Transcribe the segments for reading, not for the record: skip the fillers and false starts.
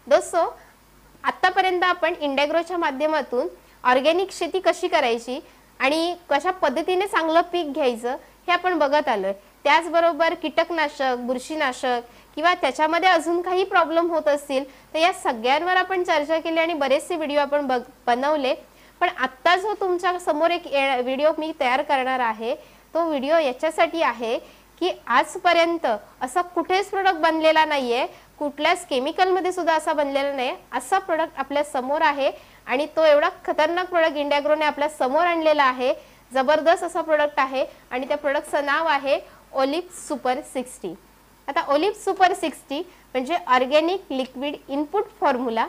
दोस्तों, आतापर्यंत आपण इंडेग्रोच्या माध्यमातून ऑर्गॅनिक शेती कशी करायची आणि कशा पद्धतीने चांगलं पीक घ्यायचं हे आपण बघत आलोय। त्याचबरोबर कीटकनाशक, बुरशीनाशक किंवा त्याच्यामध्ये अजून काही प्रॉब्लेम होत असतील तर या सगळ्यांवर आपण चर्चा केली आणि बरेचसे व्हिडिओ आपण बनवले। पण आता जो तुमच्या समोर एक व्हिडिओ मी तयार करणार आहे तो व्हिडिओ याच्यासाठी आहे की आजपर्यंत असा कुठेच प्रोडक्ट बनलेला नाहीये, कुठल्याच केमिकल मध्ये सुद्धा असा बनलेला नाही, असा प्रोडक्ट आपल्या समोर आहे आणि तो एवढा खतरनाक प्रोडक्ट इंडियाग्रोने आपल्या समोर आणलेला आहे। जबरदस्त असा प्रोडक्ट आहे आणि त्या प्रोडक्टचं नाव आहे ओलिप सुपर 60। आता ओलिप सुपर 60 म्हणजे ऑर्गॅनिक लिक्विड इनपुट फॉर्म्युला।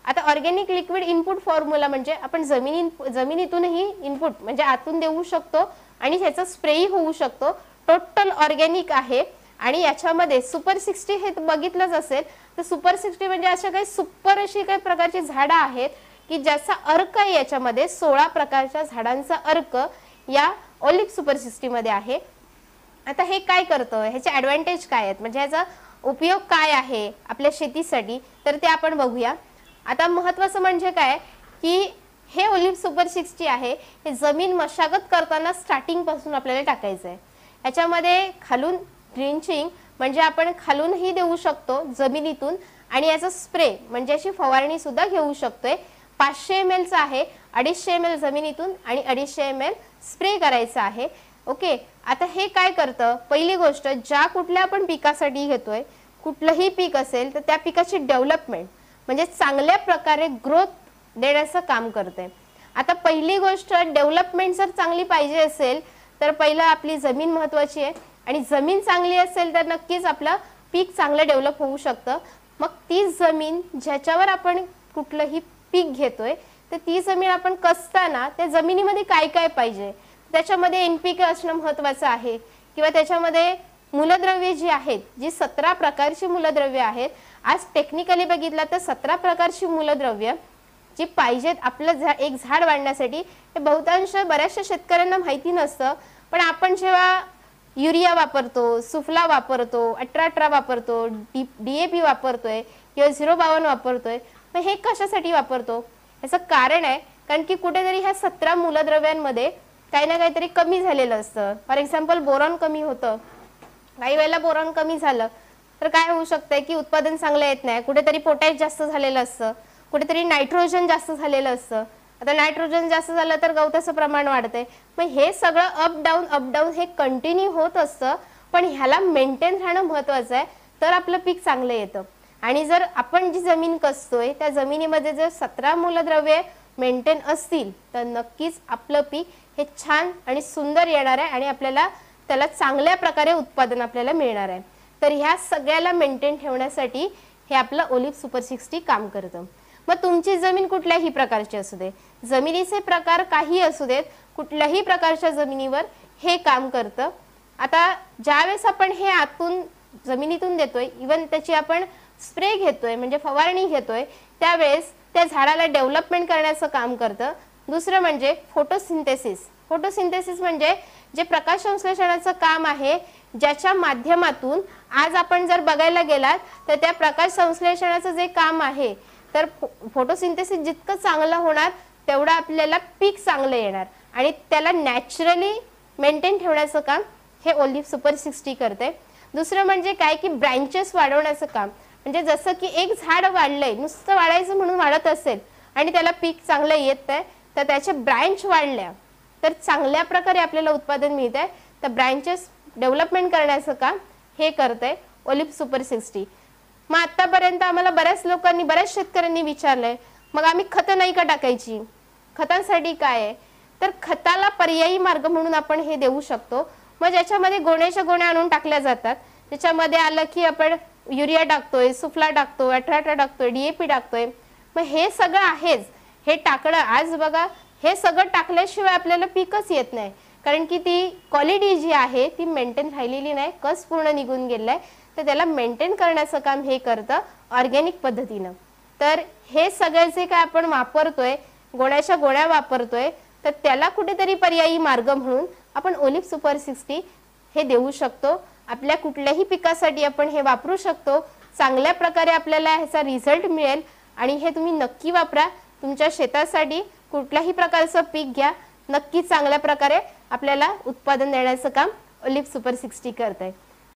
आता ऑर्गॅनिक लिक्विड इनपुट फॉर्म्युला म्हणजे आपण जमिनीतूनही इनपुट म्हणजे आतून देऊ शकतो आणि त्याचा स्प्रेही होऊ शकतो। टोटल ऑर्गॅनिक आहे आणि याच्यामध्ये सुपर 60 हे बघितलंच असेल तर सुपर 60 म्हणजे अशा काही सुपर अशी काही प्रकारची झाडं आहेत की ज्याचा अर्क आहे याच्यामध्ये 16 प्रकारच्या झाडांचा अर्क या ओलिप सुपर 60 मध्ये आहे। आता हे काय करतं, ह्याचे ॲडव्हांटेज काय आहेत, म्हणजे ह्याचा उपयोग काय आहे आपल्या शेतीसाठी, तर ते आपण बघूया। आता महत्त्वाचं म्हणजे काय की हे ओलिप सुपर 60 आहे हे जमीन मशागत करताना स्टार्टिंग पासून आपल्याला टाकायचं आहे। याच्यामध्ये खालून ड्रिंचिंग म्हणजे आपण खालूनही देऊ शकतो जमिनीतून आणि याचा स्प्रे म्हणजे अशी फवारणी सुद्धा घेऊ शकतोय। 500 ml चा आहे, 250 ml जमिनीतून आणि 250 ml स्प्रे करायचा आहे। ओके, आता हे काय करतं, पहिली गोष्ट ज्या कुठल्या आपण पिकासाठी घेतोय, कुठलंही पीक असेल तर त्या पिकाची डेव्हलपमेंट म्हणजे चांगल्या प्रकारे ग्रोथ देण्याचं काम करते। आता पहिली गोष्ट डेव्हलपमेंट जर चांगली पाहिजे असेल तर पहिलं आपली जमीन महत्त्वाची आहे आणि जमीन चांगली असेल तर नक्कीच आपलं पीक चांगलं डेव्हलप होऊ शकतं। मग ती जमीन ज्याच्यावर आपण कुठलंही पीक घेतोय तर ती जमीन आपण कसताना त्या जमिनीमध्ये काय काय पाहिजे, त्याच्यामध्ये NPK असणं महत्त्वाचं आहे किंवा त्याच्यामध्ये मूलद्रव्ये जी आहेत, जी 17 प्रकारची मूलद्रव्ये आहेत। आज टेक्निकली बघितलं तर 17 प्रकारची मूलद्रव्ये जी पाहिजेत आपलं एक झाड वाढण्यासाठी हे बहुतांश बऱ्याचशा शेतकऱ्यांना माहिती नसतं। पण आपण जेव्हा युरिया वापरतो, सुफला वापरतो, 18-18 वापरतो, DAP वापरतोय किंवा 052 वापरतोय, मग हे कशासाठी वापरतो, याचं कारण आहे कारण की कुठेतरी ह्या 17 मूलद्रव्यांमध्ये काही ना काहीतरी कमी झालेलं असतं। फॉर एक्झाम्पल बोरॉन कमी होतं, काही वेळेला बोरॉन कमी झालं तर काय होऊ शकतंय की उत्पादन चांगलं येत नाही, कुठेतरी पोटॅश जास्त झालेलं असतं, कुठेतरी नायट्रोजन जास्त झालेलं असतं। आता नायट्रोजन जास्त झालं तर गवताचं प्रमाण वाढतंय। मग हे सगळं अप डाऊन हे कंटिन्यू होत असतं, पण ह्याला मेंटेन राहणं महत्त्वाचं आहे तर आपलं पीक चांगलं येतं। आणि जर आपण जी जमीन कसतोय त्या जमिनीमध्ये जर 17 मूलद्रव्ये मेंटेन असतील तर नक्कीच आपलं पीक हे छान आणि सुंदर येणार आहे आणि आपल्याला त्याला चांगल्या प्रकारे उत्पादन आपल्याला मिळणार आहे। तर ह्या सगळ्याला मेंटेन ठेवण्यासाठी हे आपलं ओलिप सुपर 60 काम करतं। मग तुमची जमीन कुठल्याही प्रकारची असू दे, जमिनीचे प्रकार काही असू देत, कुठल्याही प्रकारच्या जमिनीवर हे काम करतं। आता ज्यावेळेस आपण हे आतून जमिनीतून देतोय, इवन त्याची आपण स्प्रे घेतोय म्हणजे फवारणी घेतोय, त्यावेळेस त्या झाडाला डेव्हलपमेंट करण्याचं काम करतं। दुसरं म्हणजे फोटोसिंथेसिस। फोटोसिंथेसिस म्हणजे जे प्रकाश संश्लेषणाचं काम आहे, ज्याच्या माध्यमातून आज आपण जर बघायला गेलात तर त्या प्रकाश संश्लेषणाचं जे काम आहे तर फोटोसिंथेसिस जितकं चांगलं होणार तेवढं आपल्याला पीक चांगलं येणार आणि त्याला नॅचरली मेंटेन ठेवण्याचं काम हे ओलिप सुपर 60 करते। दुसरं म्हणजे काय की ब्रँचेस वाढवण्याचं काम, म्हणजे जसं की एक झाड वाढलंय, नुसतं वाढायचं म्हणून वाढत असेल आणि त्याला पीक चांगलं येत आहे तर त्याचे ब्रँच वाढल्या तर चांगल्या प्रकारे आपल्याला उत्पादन मिळत आहे। तर ब्रँचेस डेव्हलपमेंट करण्याचं काम हे करते ओलिप सुपर 60। मग आतापर्यंत आम्हाला बऱ्याच लोकांनी, बऱ्याच शेतकऱ्यांनी विचारलंय मग आम्ही खतं नाही का टाकायची, खतांसाठी काय आहे, तर खताला पर्यायी मार्ग म्हणून आपण हे देऊ शकतो। मग ज्याच्यामध्ये गोण्याच्या गोण्या आणून टाकल्या जातात, त्याच्यामध्ये आलं की आपण युरिया टाकतोय, सुफला टाकतोय, 18-18 टाकतोय, DAP टाकतोय, मग हे सगळं आहेच, हे टाकणं आज बघा हे सगळं टाकल्याशिवाय आपल्याला पीकच येत नाही कारण की ती क्वालिटी जी आहे ती मेंटेन राहिलेली नाही, कस पूर्ण निघून गेलाय, तर त्याला मेंटेन करण्याचं काम हे करतं ऑर्गॅनिक पद्धतीनं। तर हे सगळे जे काय आपण वापरतोय, गोण्याच्या गोण्या वापरतोय, तर त्याला कुठेतरी पर्यायी मार्ग म्हणून आपण ओलिप सुपर 60 हे देऊ शकतो। आपल्या कुठल्याही पिकासाठी आपण हे वापरू शकतो चांगल्या प्रकारे आपल्याला ह्याचा रिझल्ट मिळेल आणि हे तुम्ही नक्की वापरा तुमच्या शेतासाठी. कुठल्याही प्रकारचं पीक घ्या, नक्की चांगल्या प्रकारे आपल्याला उत्पादन देण्याचं काम ऑलिव्ह सुपर 60 करत आहे.